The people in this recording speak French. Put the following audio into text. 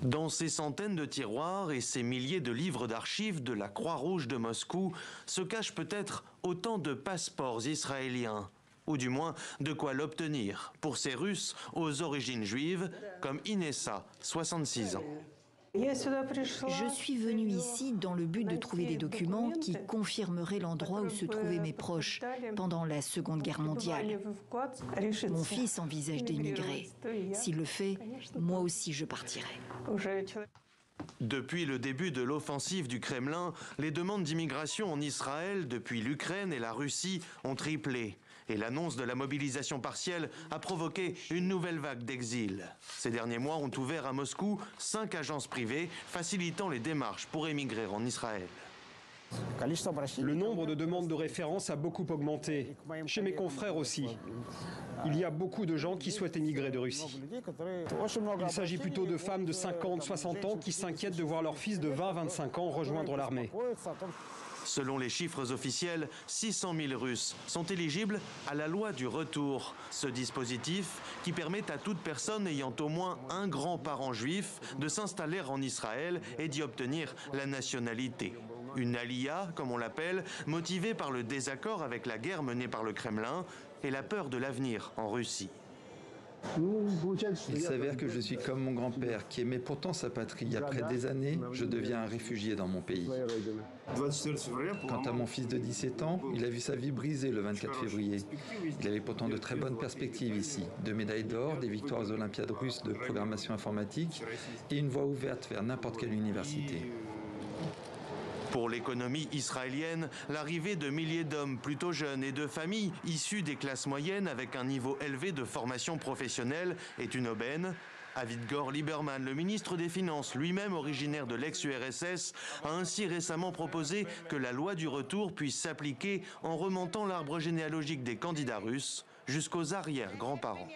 Dans ces centaines de tiroirs et ces milliers de livres d'archives de la Croix-Rouge de Moscou se cachent peut-être autant de passeports israéliens, ou du moins de quoi l'obtenir pour ces Russes aux origines juives comme Inessa, 66 ans. Je suis venue ici dans le but de trouver des documents qui confirmeraient l'endroit où se trouvaient mes proches pendant la Seconde Guerre mondiale. Mon fils envisage d'émigrer. S'il le fait, moi aussi je partirai. Depuis le début de l'offensive du Kremlin, les demandes d'immigration en Israël depuis l'Ukraine et la Russie ont triplé. Et l'annonce de la mobilisation partielle a provoqué une nouvelle vague d'exil. Ces derniers mois ont ouvert à Moscou 5 agences privées facilitant les démarches pour émigrer en Israël. Le nombre de demandes de référence a beaucoup augmenté. Chez mes confrères aussi. Il y a beaucoup de gens qui souhaitent émigrer de Russie. Il s'agit plutôt de femmes de 50, 60 ans qui s'inquiètent de voir leur fils de 20, 25 ans rejoindre l'armée. Selon les chiffres officiels, 600 000 Russes sont éligibles à la loi du retour. Ce dispositif qui permet à toute personne ayant au moins un grand-parent juif de s'installer en Israël et d'y obtenir la nationalité. Une aliyah, comme on l'appelle, motivée par le désaccord avec la guerre menée par le Kremlin et la peur de l'avenir en Russie. Il s'avère que je suis comme mon grand-père qui aimait pourtant sa patrie. Après des années, je deviens un réfugié dans mon pays. Quant à mon fils de 17 ans, il a vu sa vie brisée le 24 février. Il avait pourtant de très bonnes perspectives ici. 2 médailles d'or, des victoires aux Olympiades russes de programmation informatique et une voie ouverte vers n'importe quelle université. Pour l'économie israélienne, l'arrivée de milliers d'hommes plutôt jeunes et de familles issues des classes moyennes avec un niveau élevé de formation professionnelle est une aubaine. Avigdor Lieberman, le ministre des Finances, lui-même originaire de l'ex-URSS, a ainsi récemment proposé que la loi du retour puisse s'appliquer en remontant l'arbre généalogique des candidats russes jusqu'aux arrière-grands-parents.